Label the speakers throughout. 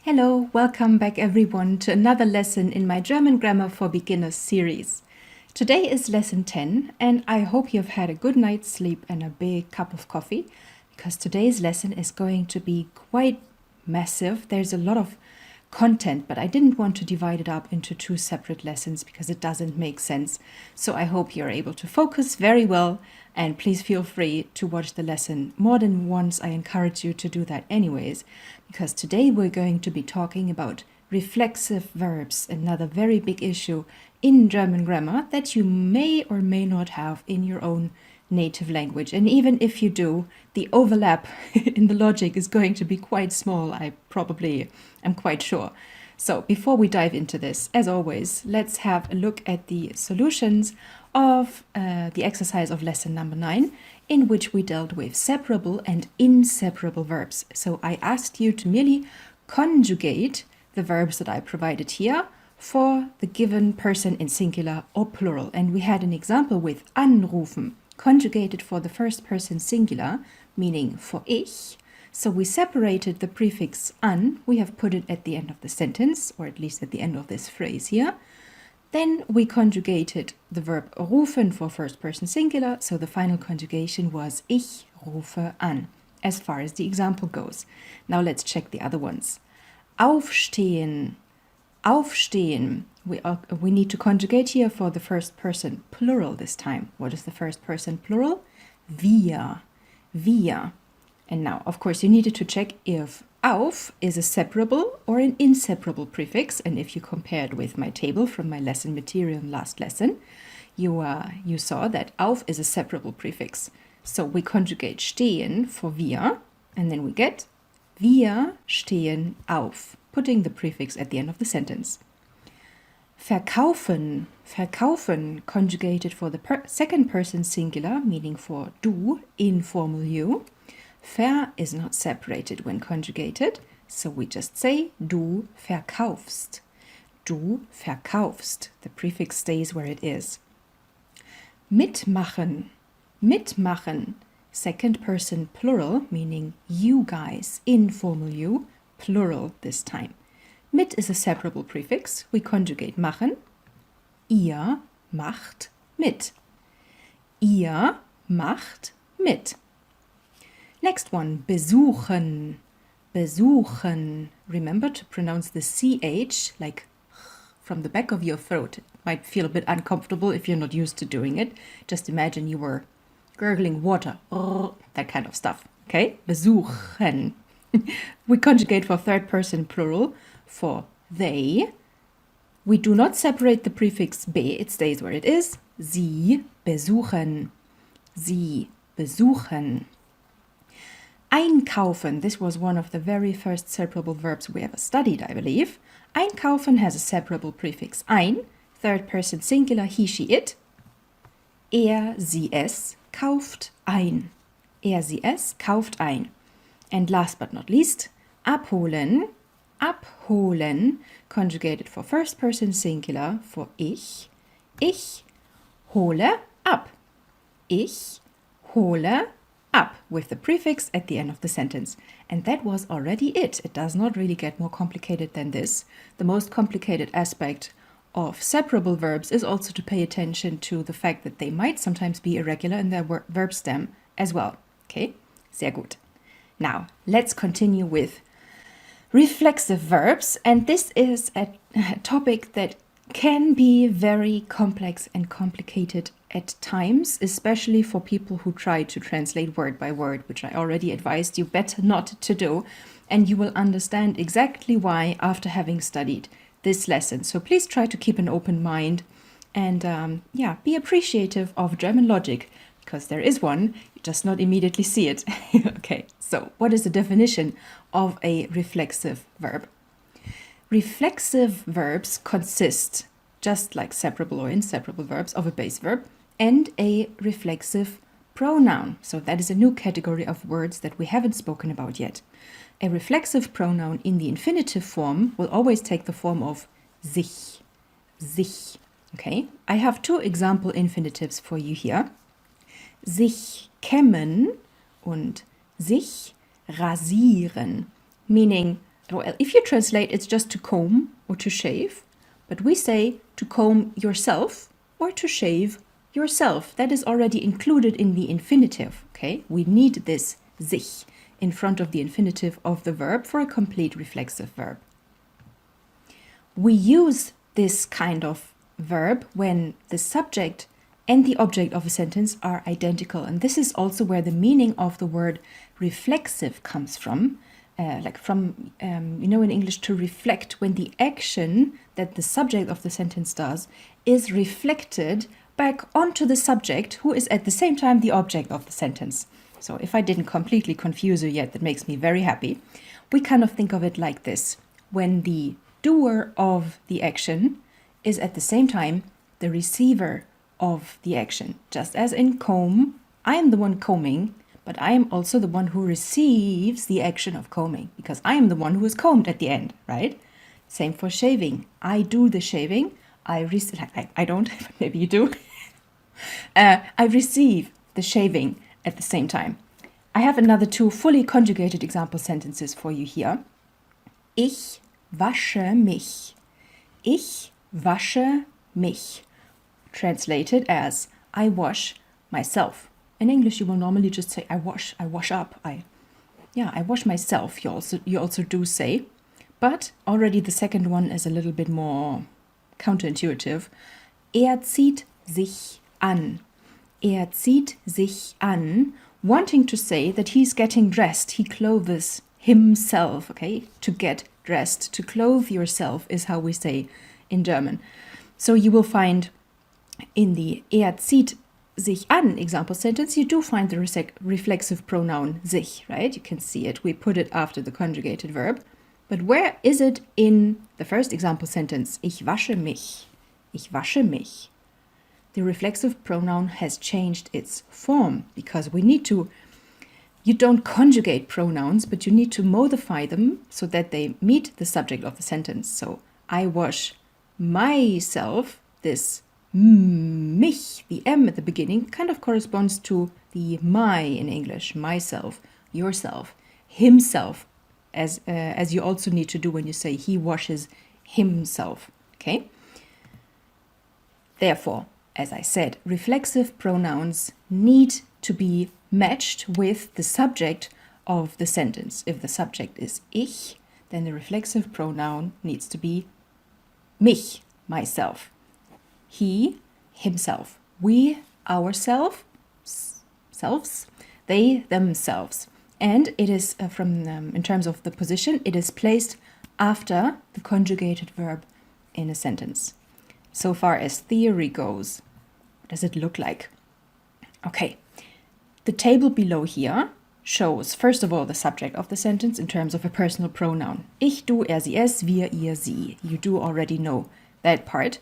Speaker 1: Hello, welcome back everyone to another lesson in my German Grammar for Beginners series. Today is lesson 10 and I hope you've had a good night's sleep and a big cup of coffee because today's lesson is going to be quite massive. There's a lot of content, but I didn't want to divide it up into two separate lessons because it doesn't make sense. So I hope you're able to focus very well, and please feel free to watch the lesson more than once. I encourage you to do that anyways, because today we're going to be talking about reflexive verbs, another very big issue in German grammar that you may or may not have in your own native language. And even if you do, the overlap in the logic is going to be quite small, I'm quite sure. So before we dive into this, as always, let's have a look at the solutions of the exercise of lesson number 9, in which we dealt with separable and inseparable verbs. So I asked you to merely conjugate the verbs that I provided here for the given person in singular or plural. And we had an example with anrufen, conjugated for the first person singular, meaning for ich. So we separated the prefix an, we have put it at the end of the sentence, or at least at the end of this phrase here. Then we conjugated the verb rufen for first person singular, so the final conjugation was ich rufe an, as far as the example goes. Now let's check the other ones. Aufstehen, aufstehen. We need to conjugate here for the first person plural this time. What is the first person plural? Wir, wir. And now, of course, you needed to check if auf is a separable or an inseparable prefix. And if you compared with my table from my lesson material in last lesson, you saw that auf is a separable prefix. So we conjugate stehen for wir, and then we get wir stehen auf, putting the prefix at the end of the sentence. Verkaufen, verkaufen, conjugated for the second person singular, meaning for du, informal you. Ver is not separated when conjugated, so we just say du verkaufst. Du verkaufst. The prefix stays where it is. Mitmachen, mitmachen. Second person plural, meaning you guys, informal you, plural this time. Mit is a separable prefix. We conjugate machen. Ihr macht mit. Ihr macht mit. Next one, besuchen, besuchen. Remember to pronounce the CH like from the back of your throat. It might feel a bit uncomfortable if you're not used to doing it. Just imagine you were gurgling water, that kind of stuff. Okay, besuchen. We conjugate for third person plural for they. We do not separate the prefix be, it stays where it is. Sie besuchen. Sie besuchen. Einkaufen, this was one of the very first separable verbs we ever studied, I believe. Einkaufen has a separable prefix ein, third person singular, he, she, it. Sie, es kauft ein. Sie, es kauft ein. And last but not least, abholen, abholen, conjugated for first person singular for ich hole ab. Ich hole up with the prefix at the end of the sentence. And that was already it. It does not really get more complicated than this. The most complicated aspect of separable verbs is also to pay attention to the fact that they might sometimes be irregular in their verb stem as well. Okay, sehr gut. Now, let's continue with reflexive verbs. And this is a topic that can be very complex and complicated at times, especially for people who try to translate word by word, which I already advised you better not to do. And you will understand exactly why after having studied this lesson. So please try to keep an open mind and be appreciative of German logic, because there is one, you just not immediately see it. Okay, so what is the definition of a reflexive verb? Reflexive verbs consist, just like separable or inseparable verbs, of a base verb and a reflexive pronoun. So that is a new category of words that we haven't spoken about yet. A reflexive pronoun in the infinitive form will always take the form of sich, sich. Okay, I have two example infinitives for you here. Sich kämmen und sich rasieren, meaning well, if you translate, it's just to comb or to shave, but we say to comb yourself or to shave yourself. That is already included in the infinitive, okay? We need this sich in front of the infinitive of the verb for a complete reflexive verb. We use this kind of verb when the subject and the object of a sentence are identical. And this is also where the meaning of the word reflexive comes from. In English, to reflect, when the action that the subject of the sentence does is reflected back onto the subject, who is at the same time the object of the sentence. So if I didn't completely confuse you yet, that makes me very happy. We kind of think of it like this. When the doer of the action is at the same time the receiver of the action. Just as in comb, I am the one combing, but I am also the one who receives the action of combing, because I am the one who is combed at the end, right? Same for shaving. I do the shaving. I don't, but maybe you do. I receive the shaving at the same time. I have another two fully conjugated example sentences for you here. Ich wasche mich. Ich wasche mich. Translated as I wash myself. In English, you will normally just say I wash up. I wash myself. You also do say, but already the second one is a little bit more counterintuitive. Er zieht sich an. Er zieht sich an, wanting to say that he's getting dressed. He clothes himself, okay? To get dressed, to clothe yourself is how we say in German. So you will find in the er zieht sich an example sentence, you do find the reflexive pronoun sich, right? You can see it. We put it after the conjugated verb. But where is it in the first example sentence? Ich wasche mich. Ich wasche mich. The reflexive pronoun has changed its form because you don't conjugate pronouns, but you need to modify them so that they meet the subject of the sentence. So I wash myself. This mich, the M at the beginning, kind of corresponds to the my in English, myself, yourself, himself, as you also need to do when you say he washes himself, okay? Therefore, as I said, reflexive pronouns need to be matched with the subject of the sentence. If the subject is ich, then the reflexive pronoun needs to be mich, myself. He, himself. We, ourselves. Selves. They, themselves. And it is in terms of the position, it is placed after the conjugated verb in a sentence. So far as theory goes, what does it look like? Okay, the table below here shows, first of all, the subject of the sentence in terms of a personal pronoun. Ich, du, er, sie, es, wir, ihr, sie. You do already know that part.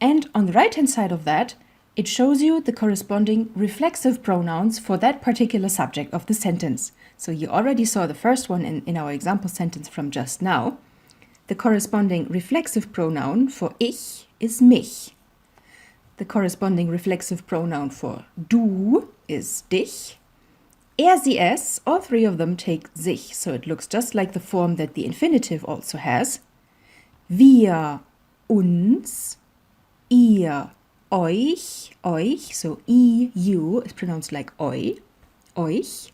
Speaker 1: And on the right-hand side of that, it shows you the corresponding reflexive pronouns for that particular subject of the sentence. So you already saw the first one in our example sentence from just now. The corresponding reflexive pronoun for ich is mich. The corresponding reflexive pronoun for du is dich. Er, sie, es, all three of them take sich, so it looks just like the form that the infinitive also has. Wir, uns, ihr, euch, so I, you is pronounced like oi, euch.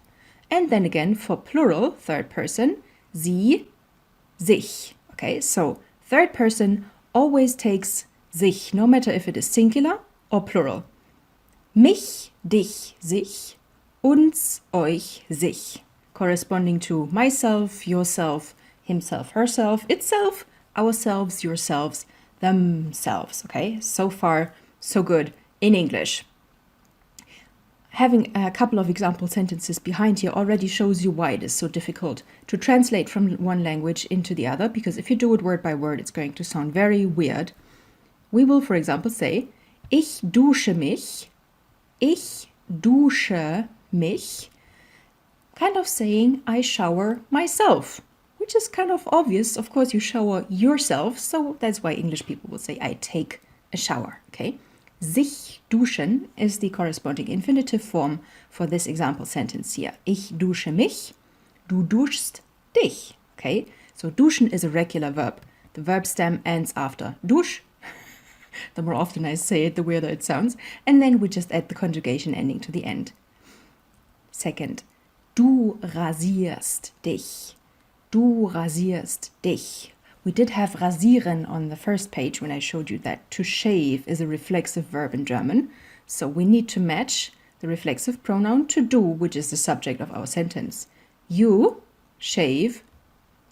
Speaker 1: And then again for plural, third person, sie, sich. Okay, so third person always takes sich, no matter if it is singular or plural. Mich, dich, sich, uns, euch, sich. Corresponding to myself, yourself, himself, herself, itself, ourselves, yourselves, themselves. Okay, so far, so good in English. Having a couple of example sentences behind here already shows you why it is so difficult to translate from one language into the other, because if you do it word by word, it's going to sound very weird. We will, for example, say, ich dusche mich, kind of saying I shower myself, which is kind of obvious. Of course, you shower yourself, so that's why English people will say I take a shower, okay? Sich duschen is the corresponding infinitive form for this example sentence here. Ich dusche mich, du duschst dich, okay? So duschen is a regular verb. The verb stem ends after dusch. The more often I say it, the weirder it sounds. And then we just add the conjugation ending to the end. Second, du rasierst dich. Du rasierst dich. We did have rasieren on the first page when I showed you that to shave is a reflexive verb in German. So we need to match the reflexive pronoun to du, which is the subject of our sentence. You shave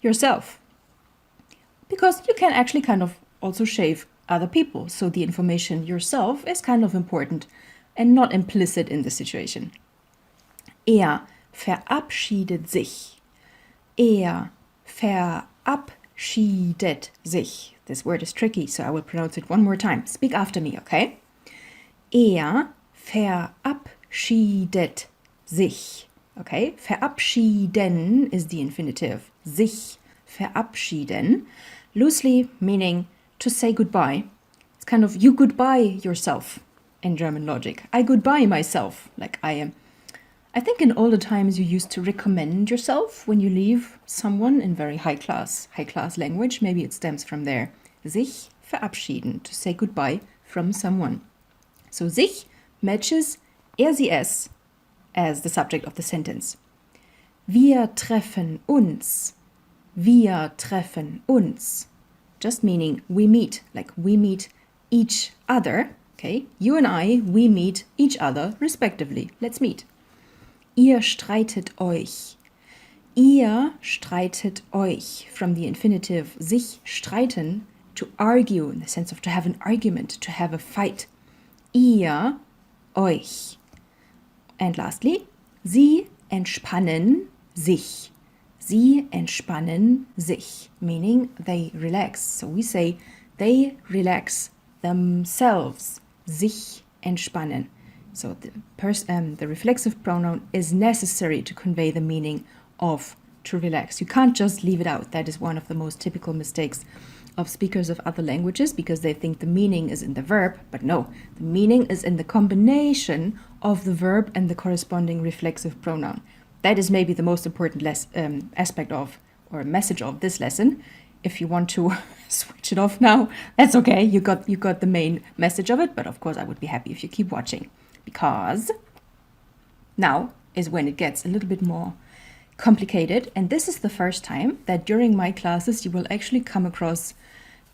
Speaker 1: yourself. Because you can actually kind of also shave other people. So the information yourself is kind of important and not implicit in the situation. Er verabschiedet sich. Er verabschiedet sich. This word is tricky, so I will pronounce it one more time. Speak after me, okay? Er verabschiedet sich. Okay? Verabschieden is the infinitive. Sich verabschieden. Loosely meaning to say goodbye. It's kind of you goodbye yourself in German logic. I goodbye myself. Like I am. I think in older times you used to recommend yourself when you leave someone in very high class language. Maybe it stems from there. Sich verabschieden, to say goodbye from someone. So sich matches er, sie, es as the subject of the sentence. Wir treffen uns. Wir treffen uns. Just meaning we meet, like we meet each other. Okay, you and I, we meet each other respectively. Let's meet. Ihr streitet euch. Ihr streitet euch. From the infinitive sich streiten, to argue, in the sense of to have an argument, to have a fight. Ihr euch. And lastly, sie entspannen sich. Sie entspannen sich, meaning they relax. So we say they relax themselves. Sich entspannen. So the reflexive pronoun is necessary to convey the meaning of to relax. You can't just leave it out. That is one of the most typical mistakes of speakers of other languages, because they think the meaning is in the verb, but no, the meaning is in the combination of the verb and the corresponding reflexive pronoun. That is maybe the most important aspect of or message of this lesson. If you want to switch it off now, that's okay. You got the main message of it, but of course I would be happy if you keep watching, because now is when it gets a little bit more complicated, and this is the first time that during my classes you will actually come across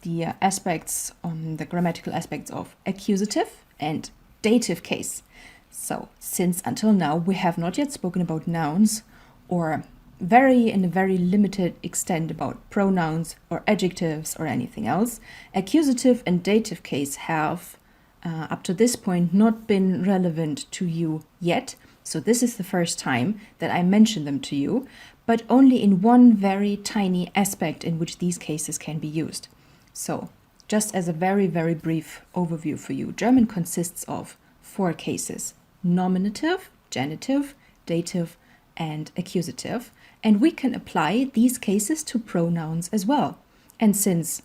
Speaker 1: the aspects on the grammatical aspects of accusative and dative case. So since until now we have not yet spoken about nouns, or in a very limited extent about pronouns or adjectives or anything else, accusative and dative case have up to this point not been relevant to you yet. So this is the first time that I mention them to you, but only in one very tiny aspect in which these cases can be used. So just as a very, very brief overview for you, German consists of 4 cases: nominative, genitive, dative, and accusative. And we can apply these cases to pronouns as well. And since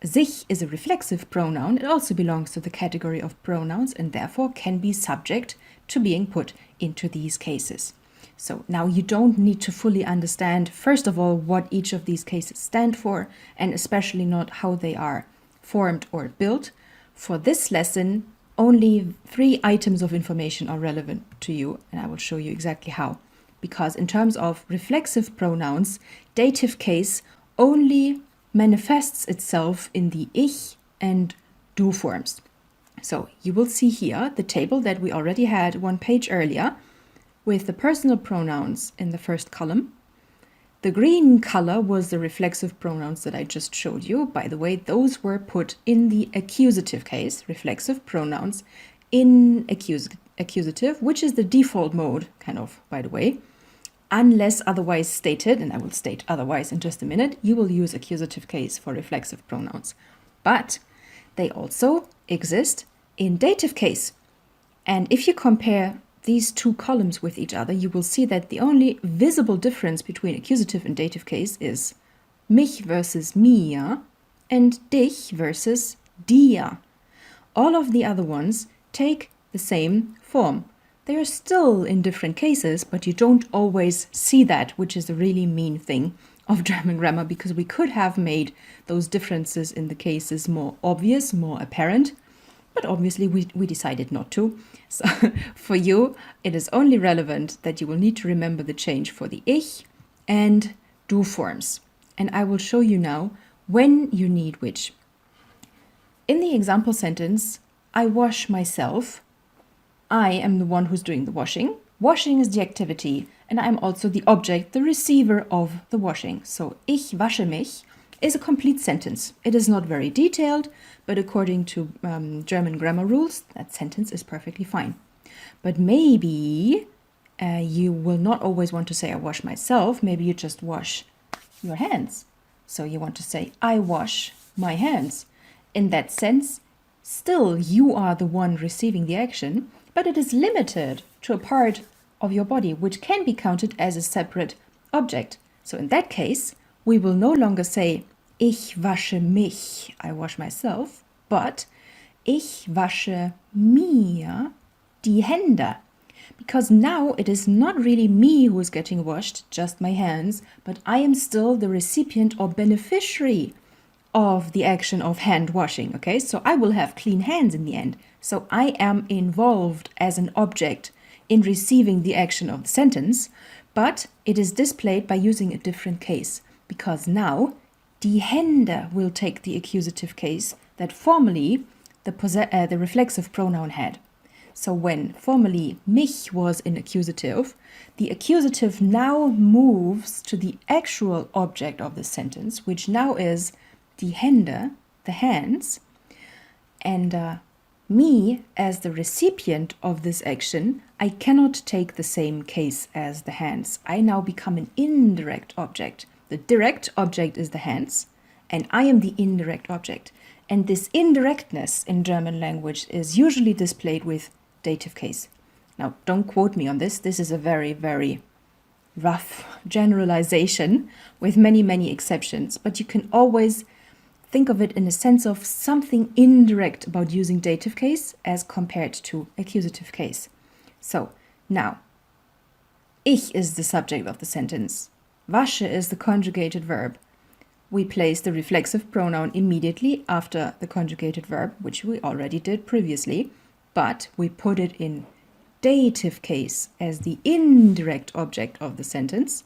Speaker 1: sich is a reflexive pronoun, it also belongs to the category of pronouns and therefore can be subject to being put into these cases. So now you don't need to fully understand, first of all, what each of these cases stand for, and especially not how they are formed or built. For this lesson, only 3 items of information are relevant to you, and I will show you exactly how. Because in terms of reflexive pronouns, dative case only manifests itself in the ich and du forms. So you will see here the table that we already had one page earlier with the personal pronouns in the first column. The green color was the reflexive pronouns that I just showed you. By the way, those were put in the accusative case, reflexive pronouns in accusative, which is the default mode, kind of, by the way. Unless otherwise stated, and I will state otherwise in just a minute, you will use accusative case for reflexive pronouns. But they also exist in dative case. And if you compare these 2 columns with each other, you will see that the only visible difference between accusative and dative case is mich versus mir and dich versus dir. All of the other ones take the same form. They are still in different cases, but you don't always see that, which is a really mean thing of German grammar because we could have made those differences in the cases more obvious, more apparent, but obviously we decided not to. So for you, it is only relevant that you will need to remember the change for the ich and du forms. And I will show you now when you need which. In the example sentence, I wash myself, I am the one who's doing the washing. Washing is the activity, and I'm also the object, the receiver of the washing. So, ich wasche mich is a complete sentence. It is not very detailed, but according to German grammar rules, that sentence is perfectly fine. But maybe you will not always want to say I wash myself. Maybe you just wash your hands. So you want to say I wash my hands. In that sense, still you are the one receiving the action, but it is limited to a part of your body which can be counted as a separate object. So in that case, we will no longer say ich wasche mich, I wash myself, but ich wasche mir die Hände. Because now it is not really me who is getting washed, just my hands, but I am still the recipient or beneficiary of the action of hand washing, okay? So I will have clean hands in the end. So I am involved as an object in receiving the action of the sentence, but it is displayed by using a different case, because now die Hände will take the accusative case that formerly the reflexive pronoun had. So when formerly mich was in accusative, the accusative now moves to the actual object of the sentence, which now is die Hände, the hands, and me as the recipient of this action, I cannot take the same case as the hands. I now become an indirect object. The direct object is the hands, and I am the indirect object. And this indirectness in German language is usually displayed with dative case. Now, don't quote me on this. This is a very, very rough generalization with many, many exceptions, but you can always think of it in a sense of something indirect about using dative case as compared to accusative case. So, now, ich is the subject of the sentence. Wasche is the conjugated verb. We place the reflexive pronoun immediately after the conjugated verb, which we already did previously, but we put it in dative case as the indirect object of the sentence,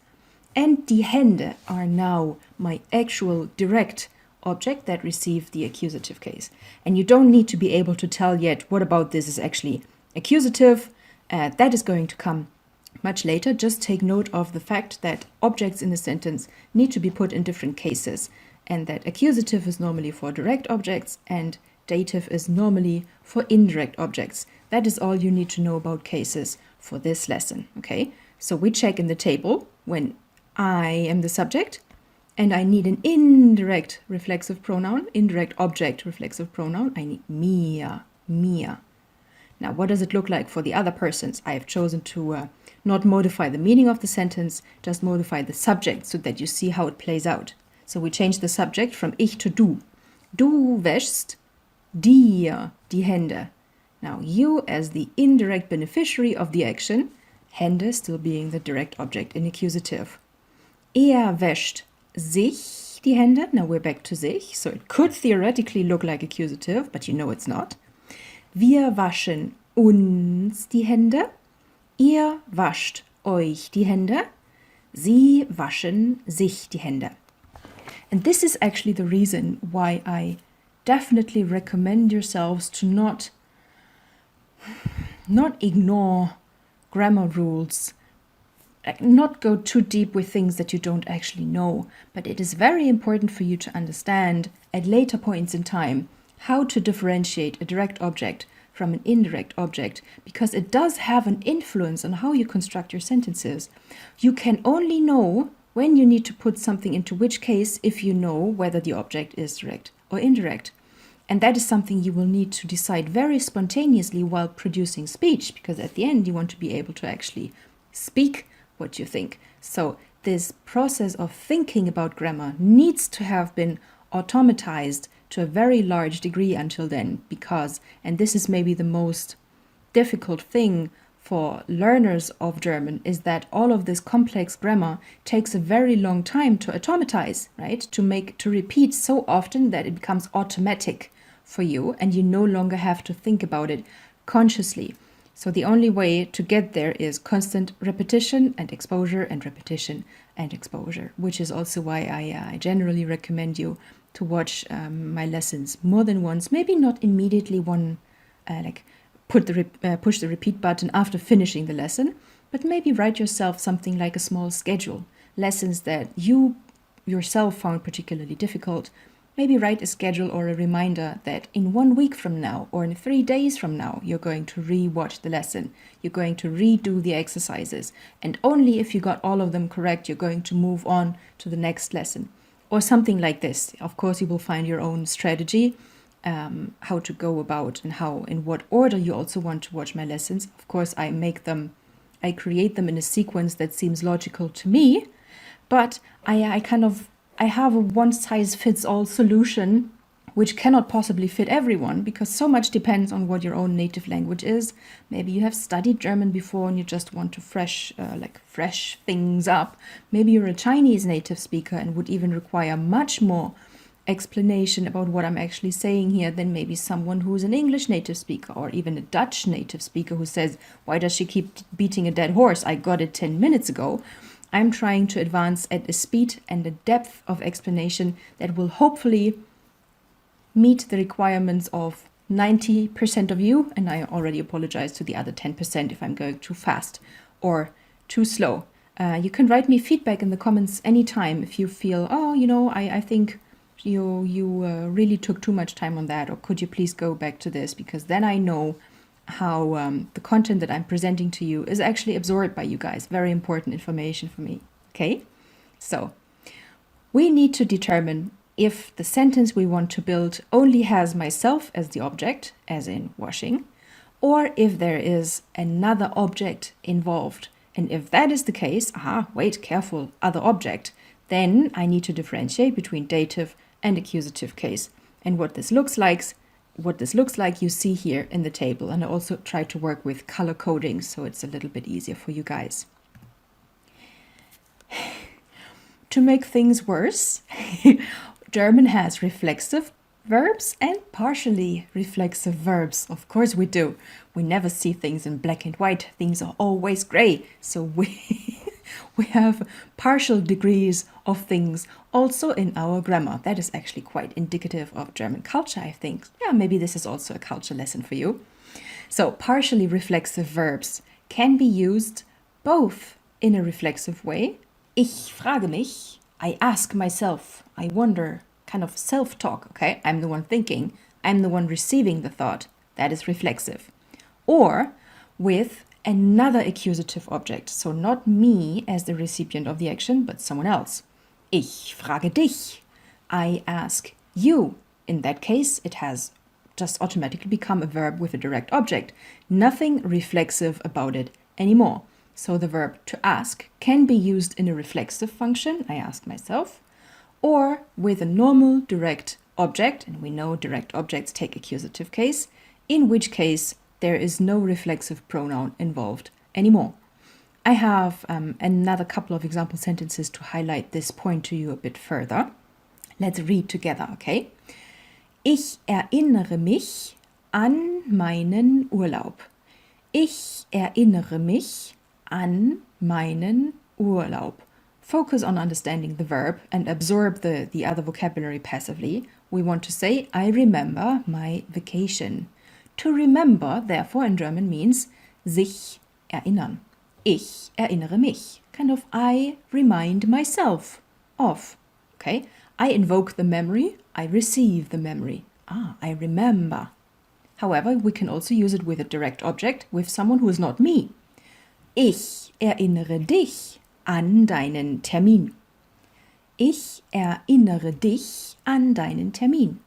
Speaker 1: and die Hände are now my actual direct object that received the accusative case. And you don't need to be able to tell yet what about this is actually accusative. That is going to come much later. Just take note of the fact that objects in a sentence need to be put in different cases, and that accusative is normally for direct objects and dative is normally for indirect objects. That is all you need to know about cases for this lesson, okay? So we check in the table when I am the subject and I need an indirect reflexive pronoun, indirect object reflexive pronoun. I need mir, mir. Now, what does it look like for the other persons? I have chosen to not modify the meaning of the sentence, just modify the subject so that you see how it plays out. So we change the subject from ich to du. Du wäschst dir die Hände. Now, you as the indirect beneficiary of the action, Hände still being the direct object in accusative. Er wäscht sich die Hände. Now we're back to sich, so it could theoretically look like accusative, but you know it's not. Wir waschen uns die Hände. Ihr wascht euch die Hände. Sie waschen sich die Hände. And this is actually the reason why I definitely recommend yourselves to not ignore grammar rules, not go too deep with things that you don't actually know. But it is very important for you to understand at later points in time how to differentiate a direct object from an indirect object, because it does have an influence on how you construct your sentences. You can only know when you need to put something into which case if you know whether the object is direct or indirect. And that is something you will need to decide very spontaneously while producing speech, because at the end you want to be able to actually speak what you think. So this process of thinking about grammar needs to have been automatized to a very large degree until then, because, and this is maybe the most difficult thing for learners of German is that all of this complex grammar takes a very long time to automatize, right? To repeat so often that it becomes automatic for you and you no longer have to think about it consciously. So the only way to get there is constant repetition and exposure and repetition and exposure, which is also why I generally recommend you to watch my lessons more than once, maybe not immediately push the repeat button after finishing the lesson, but maybe write yourself something like a small schedule, lessons that you yourself found particularly difficult. Maybe write a schedule or a reminder that in 1 week from now or in 3 days from now, you're going to re-watch the lesson. You're going to redo the exercises. And only if you got all of them correct, you're going to move on to the next lesson. Or something like this. Of course, you will find your own strategy, how to go about and in what order you also want to watch my lessons. Of course, I create them in a sequence that seems logical to me, but I have a one-size-fits-all solution which cannot possibly fit everyone because so much depends on what your own native language is. Maybe you have studied German before and you just want to fresh things up. Maybe you're a Chinese native speaker and would even require much more explanation about what I'm actually saying here than maybe someone who's an English native speaker or even a Dutch native speaker who says, why does she keep beating a dead horse? I got it 10 minutes ago. I'm trying to advance at a speed and a depth of explanation that will hopefully meet the requirements of 90% of you, and I already apologize to the other 10% if I'm going too fast or too slow. You can write me feedback in the comments anytime if you feel, I think you really took too much time on that, or could you please go back to this, because then I know how the content that I'm presenting to you is actually absorbed by you guys. Very important information for me. Okay, so we need to determine if the sentence we want to build only has myself as the object, as in washing, or if there is another object involved. And if that is the case, careful, other object, then I need to differentiate between dative and accusative case. And what this looks like you see here in the table. And I also try to work with color coding so it's a little bit easier for you guys. To make things worse, German has reflexive verbs and partially reflexive verbs. Of course we do. We never see things in black and white. Things are always gray. So we have partial degrees of things also in our grammar. That is actually quite indicative of German culture, I think. Yeah, maybe this is also a culture lesson for you. So partially reflexive verbs can be used both in a reflexive way. Ich frage mich, I ask myself, I wonder, kind of self-talk, okay? I'm the one thinking, I'm the one receiving the thought. That is reflexive. Or with another accusative object, so not me as the recipient of the action, but someone else. Ich frage dich. I ask you. In that case, it has just automatically become a verb with a direct object. Nothing reflexive about it anymore. So the verb to ask can be used in a reflexive function, I ask myself, or with a normal direct object, and we know direct objects take accusative case, in which case there is no reflexive pronoun involved anymore. I have another couple of example sentences to highlight this point to you a bit further. Let's read together, okay? Ich erinnere mich an meinen Urlaub. Ich erinnere mich an meinen Urlaub. Focus on understanding the verb and absorb the other vocabulary passively. We want to say, I remember my vacation. To remember, therefore, in German means sich erinnern. Ich erinnere mich. Kind of I remind myself of. Okay? I invoke the memory. I receive the memory. I remember. However, we can also use it with a direct object, with someone who is not me. Ich erinnere dich an deinen Termin. Ich erinnere dich an deinen Termin.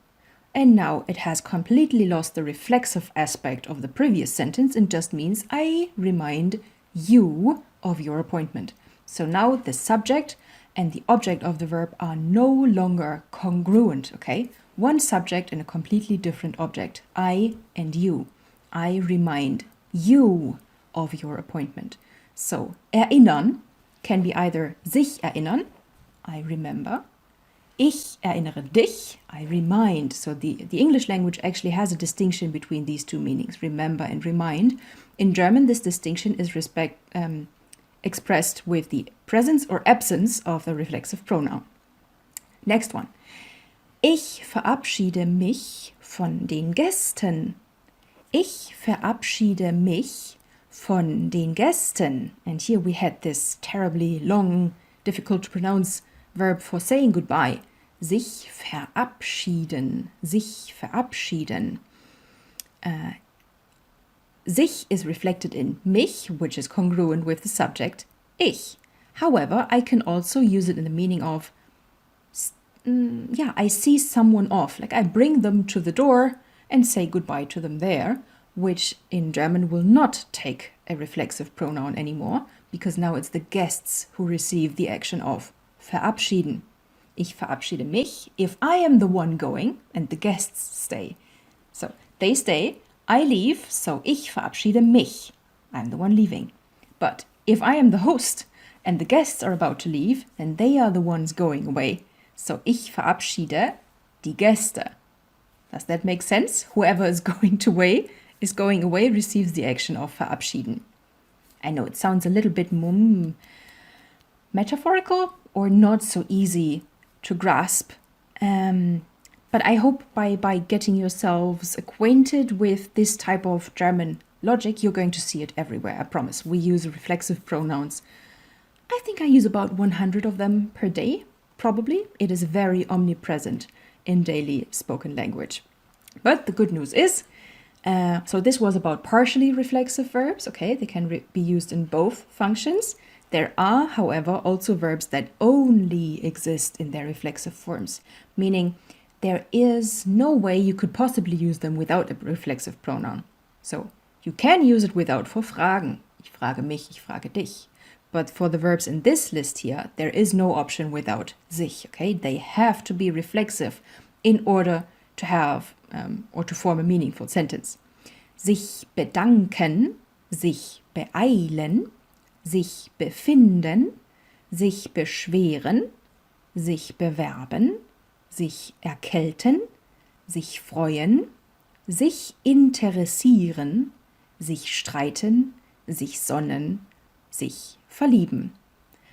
Speaker 1: And now it has completely lost the reflexive aspect of the previous sentence and just means I remind you of your appointment. So now the subject and the object of the verb are no longer congruent, okay? One subject and a completely different object. I and you. I remind you of your appointment. So, erinnern can be either sich erinnern, I remember. Ich erinnere dich, I remind. So the English language actually has a distinction between these two meanings, remember and remind. In German, this distinction is expressed with the presence or absence of the reflexive pronoun. Next one. Ich verabschiede mich von den Gästen. Ich verabschiede mich von den Gästen. And here we had this terribly long, difficult to pronounce verb for saying goodbye. Sich verabschieden. Sich verabschieden. Sich is reflected in mich, which is congruent with the subject, ich. However, I can also use it in the meaning of, I see someone off. Like I bring them to the door and say goodbye to them there, which in German will not take a reflexive pronoun anymore, because now it's the guests who receive the action of verabschieden. Ich verabschiede mich if I am the one going and the guests stay. So they stay, I leave, so ich verabschiede mich. I'm the one leaving. But if I am the host and the guests are about to leave, then they are the ones going away. So ich verabschiede die Gäste. Does that make sense? Whoever is going away receives the action of verabschieden. I know it sounds a little bit metaphorical or not so easy to grasp. But I hope by getting yourselves acquainted with this type of German logic, you're going to see it everywhere, I promise. We use reflexive pronouns. I think I use about 100 of them per day, probably. It is very omnipresent in daily spoken language. But the good news is, so this was about partially reflexive verbs, okay? They can be used in both functions. There are, however, also verbs that only exist in their reflexive forms, meaning there is no way you could possibly use them without a reflexive pronoun. So you can use it without for fragen. Ich frage mich, ich frage dich. But for the verbs in this list here, there is no option without sich, okay? They have to be reflexive in order to have or to form a meaningful sentence. Sich bedanken, sich beeilen, sich befinden, sich beschweren, sich bewerben, sich erkälten, sich freuen, sich interessieren, sich streiten, sich sonnen, sich verlieben.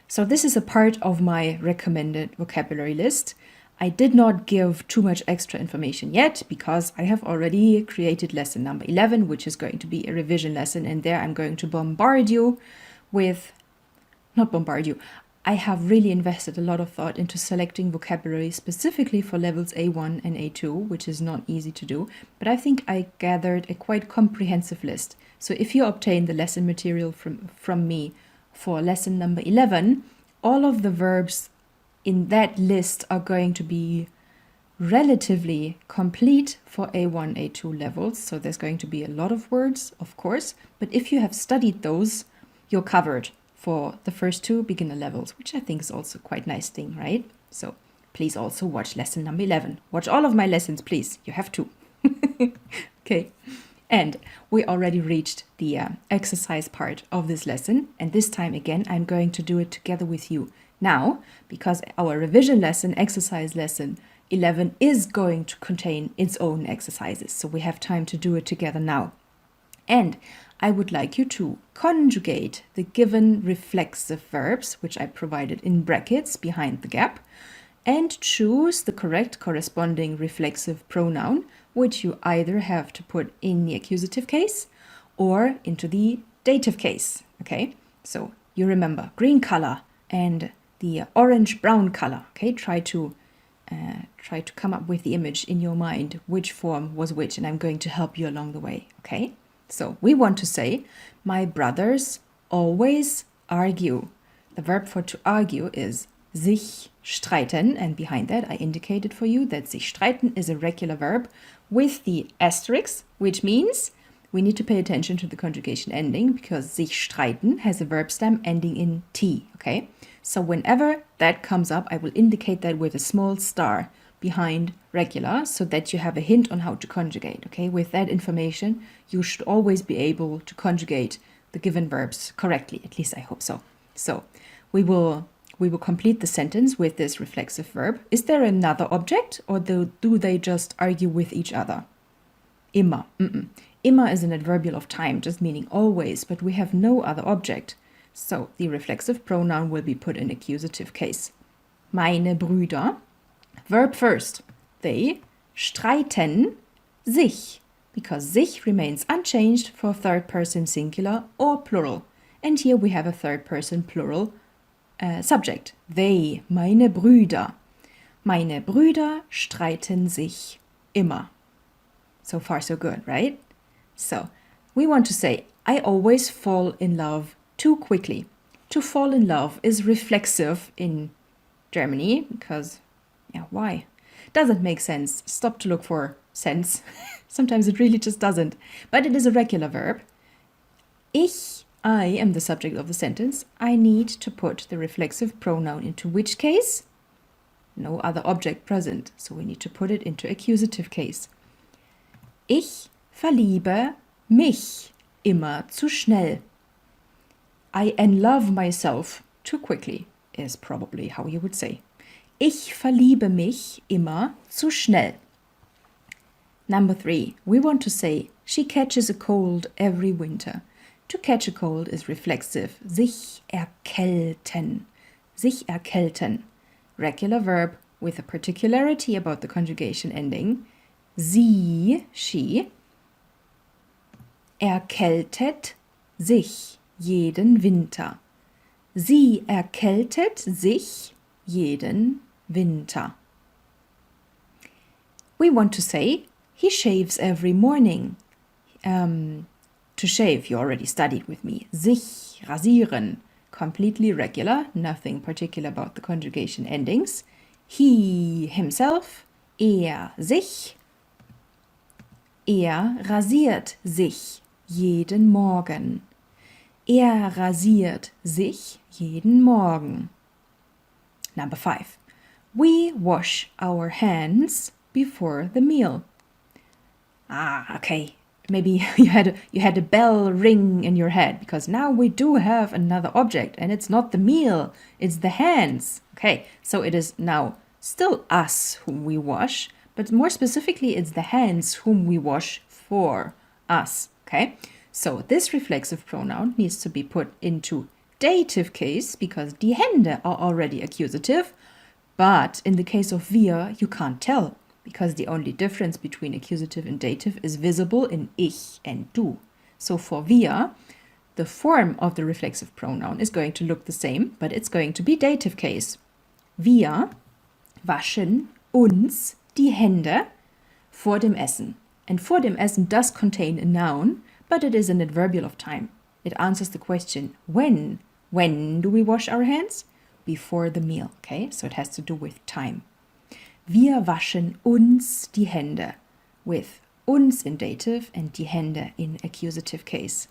Speaker 1: So this is a part of my recommended vocabulary list. I did not give too much extra information yet because I have already created lesson number 11, which is going to be a revision lesson, and there I'm going to I have really invested a lot of thought into selecting vocabulary specifically for levels A1 and A2, which is not easy to do, but I think I gathered a quite comprehensive list. So if you obtain the lesson material from me for lesson number 11, all of the verbs in that list are going to be relatively complete for A1, A2 levels. So there's going to be a lot of words, of course, but if you have studied those, you're covered for the first two beginner levels, which I think is also quite nice thing, right? So please also watch lesson number 11. Watch all of my lessons, please. You have to. Okay. And we already reached the exercise part of this lesson. And this time again, I'm going to do it together with you now, because our revision lesson, exercise lesson 11, is going to contain its own exercises. So we have time to do it together now. And I would like you to conjugate the given reflexive verbs, which I provided in brackets behind the gap, and choose the correct corresponding reflexive pronoun, which you either have to put in the accusative case or into the dative case. Okay, so you remember green color and the orange-brown color. Okay, try to come up with the image in your mind, which form was which, and I'm going to help you along the way. Okay. So we want to say, my brothers always argue. The verb for to argue is sich streiten, and behind that I indicated for you that sich streiten is a regular verb with the asterisk, which means we need to pay attention to the conjugation ending because sich streiten has a verb stem ending in T, okay? So whenever that comes up, I will indicate that with a small star behind regular so that you have a hint on how to conjugate, okay? With that information, you should always be able to conjugate the given verbs correctly. At least I hope so. So we will complete the sentence with this reflexive verb. Is there another object, or do they just argue with each other? Immer. Immer is an adverbial of time, just meaning always, but we have no other object. So the reflexive pronoun will be put in accusative case. Meine Brüder. Verb first. They streiten sich, because sich remains unchanged for third person singular or plural. And here we have a third person plural subject. They, meine Brüder. Meine Brüder streiten sich immer. So far so good, right? So we want to say, I always fall in love too quickly. To fall in love is reflexive in Germany because, why? Doesn't make sense. Stop to look for sense. Sometimes it really just doesn't. But it is a regular verb. I am the subject of the sentence. I need to put the reflexive pronoun into which case? No other object present. So we need to put it into accusative case. Ich verliebe mich immer zu schnell. I unlove myself too quickly is probably how you would say. Ich verliebe mich immer zu schnell. Number 3, we want to say, she catches a cold every winter. To catch a cold is reflexive. Sich erkälten. Sich erkälten. Regular verb with a particularity about the conjugation ending. Sie, she, erkältet sich jeden Winter. Sie erkältet sich jeden Winter. We want to say, he shaves every morning. To shave, you already studied with me. Sich, rasieren, completely regular, nothing particular about the conjugation endings. He, himself, sich. Er rasiert sich jeden Morgen. Er rasiert sich jeden Morgen. Number 5. We wash our hands before the meal. Okay. Maybe you had a bell ring in your head, because now we do have another object, and it's not the meal, it's the hands. Okay, so it is now still us whom we wash, but more specifically, it's the hands whom we wash for us. Okay, so this reflexive pronoun needs to be put into dative case because die Hände are already accusative, but in the case of wir, you can't tell, because the only difference between accusative and dative is visible in ich and du. So for wir, the form of the reflexive pronoun is going to look the same, but it's going to be dative case. Wir waschen uns die Hände vor dem Essen. And vor dem Essen does contain a noun, but it is an adverbial of time. It answers the question, when? When do we wash our hands? Before the meal, okay? So it has to do with time. Wir waschen uns die Hände, with uns in dative and die Hände in accusative case.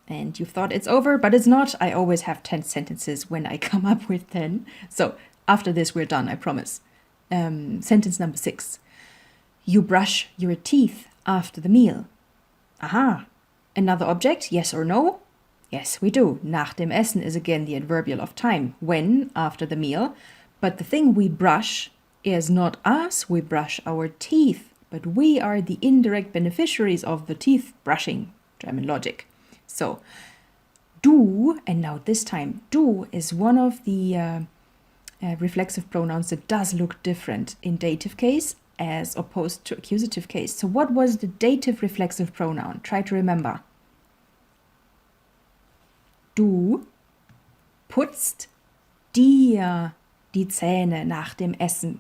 Speaker 1: And you thought it's over, but it's not. I always have 10 sentences when I come up with 10. So after this, we're done, I promise. Sentence number 6. You brush your teeth after the meal. Aha. Another object, yes or no? Yes, we do. Nach dem Essen is again the adverbial of time. When? After the meal. But the thing we brush is not us, we brush our teeth, but we are the indirect beneficiaries of the teeth brushing, German logic. So, du, and now this time, du is one of the reflexive pronouns that does look different in dative case as opposed to accusative case. So what was the dative reflexive pronoun? Try to remember. Du putzt dir die Zähne nach dem Essen.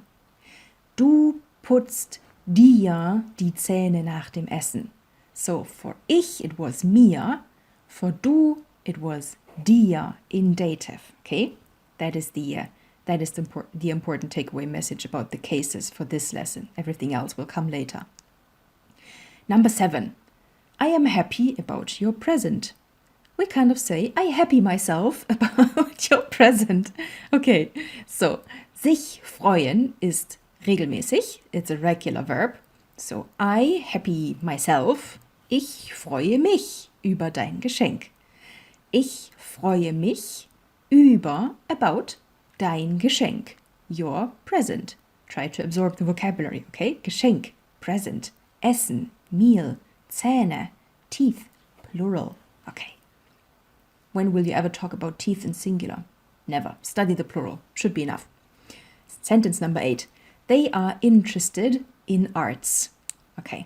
Speaker 1: Du putzt dir die Zähne nach dem Essen. So for ich, it was mir. For du, it was dir in dative. Okay, that is the important takeaway message about the cases for this lesson. Everything else will come later. Number 7. I am happy about your present. We kind of say, I happy myself about your present. Okay, so sich freuen ist regelmäßig. It's a regular verb. So I happy myself. Ich freue mich über dein Geschenk. Ich freue mich about dein Geschenk, your present. Try to absorb the vocabulary, okay? Geschenk, present, Essen, Meal, Zähne, teeth, plural. Okay. When will you ever talk about teeth in singular? Never. Study the plural. Should be enough. Sentence number 8. They are interested in arts. Okay.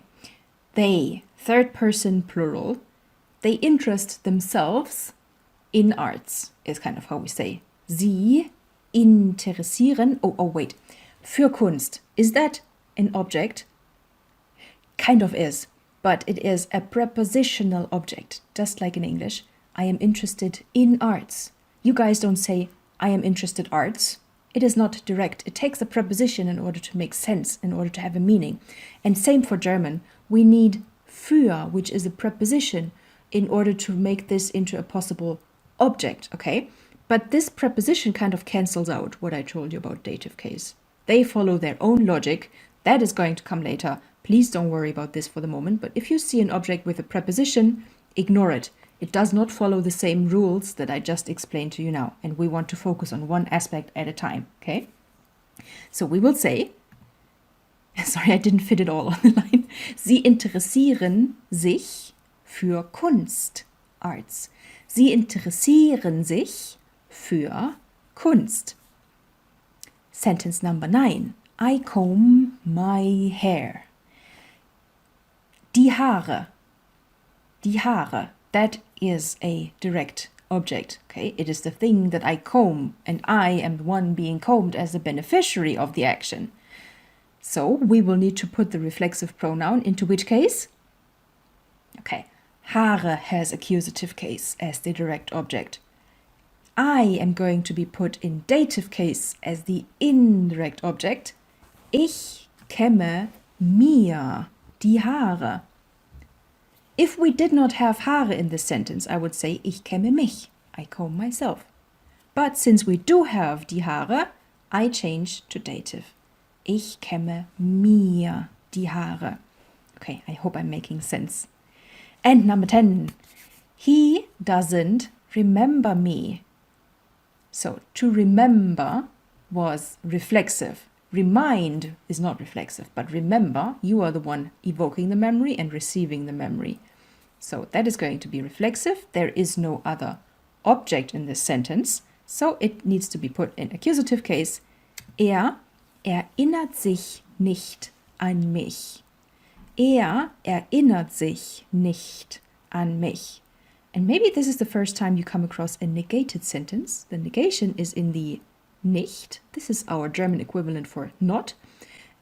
Speaker 1: They, third person plural, they interest themselves in arts, is kind of how we say. Sie interessieren, wait. Für Kunst. Is that an object? Kind of is, but it is a prepositional object, just like in English. I am interested in arts. You guys don't say, I am interested arts. It is not direct. It takes a preposition in order to make sense, in order to have a meaning. And same for German. We need für, which is a preposition, in order to make this into a possible object, okay? But this preposition kind of cancels out what I told you about dative case. They follow their own logic. That is going to come later. Please don't worry about this for the moment. But if you see an object with a preposition, ignore it. It does not follow the same rules that I just explained to you now. And we want to focus on one aspect at a time, okay? So we will say, sorry, I didn't fit it all on the line. Sie interessieren sich für Kunst, arts. Sie interessieren sich für Kunst. Sentence number 9. I comb my hair. Die Haare. Die Haare. That is a direct object, okay? It is the thing that I comb, and I am the one being combed as the beneficiary of the action. So we will need to put the reflexive pronoun into which case? Okay, Haare has accusative case as the direct object. I am going to be put in dative case as the indirect object. Ich kämme mir die Haare. If we did not have Haare in this sentence, I would say ich kämme mich. I comb myself. But since we do have die Haare, I change to dative. Ich kämme mir die Haare. Okay, I hope I'm making sense. And number 10. He doesn't remember me. So, to remember was reflexive. Remind is not reflexive, but remember, you are the one evoking the memory and receiving the memory. So that is going to be reflexive. There is no other object in this sentence, so it needs to be put in accusative case. Er erinnert sich nicht an mich. Er erinnert sich nicht an mich. And maybe this is the first time you come across a negated sentence. The negation is in the nicht. This is our German equivalent for not.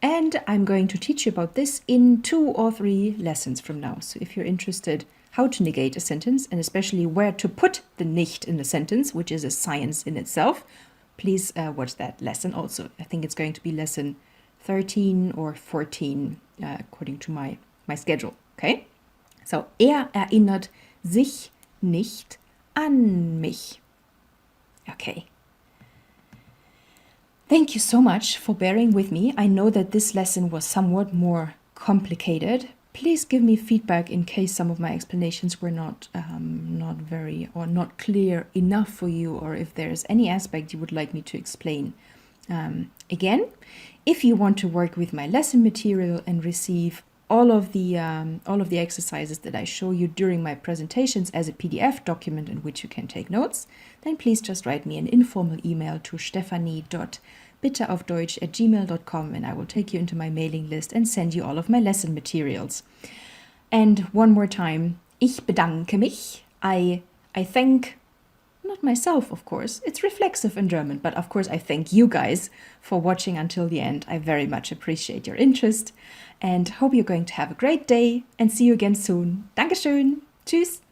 Speaker 1: And I'm going to teach you about this in 2 or 3 lessons from now. So if you're interested how to negate a sentence and especially where to put the nicht in the sentence, which is a science in itself, please watch that lesson also. I think it's going to be lesson 13 or 14 according to my schedule. Okay? So, erinnert sich nicht an mich. Okay. Thank you so much for bearing with me. I know that this lesson was somewhat more complicated. Please give me feedback in case some of my explanations were not very or not clear enough for you, or if there's any aspect you would like me to explain. Again, if you want to work with my lesson material and receive all of the exercises that I show you during my presentations as a PDF document in which you can take notes, then please just write me an informal email to stephanie.bitteraufdeutsch@gmail.com and I will take you into my mailing list and send you all of my lesson materials. And one more time, ich bedanke mich. I thank, not myself, of course. It's reflexive in German, but of course I thank you guys for watching until the end. I very much appreciate your interest and hope you're going to have a great day and see you again soon. Dankeschön. Tschüss.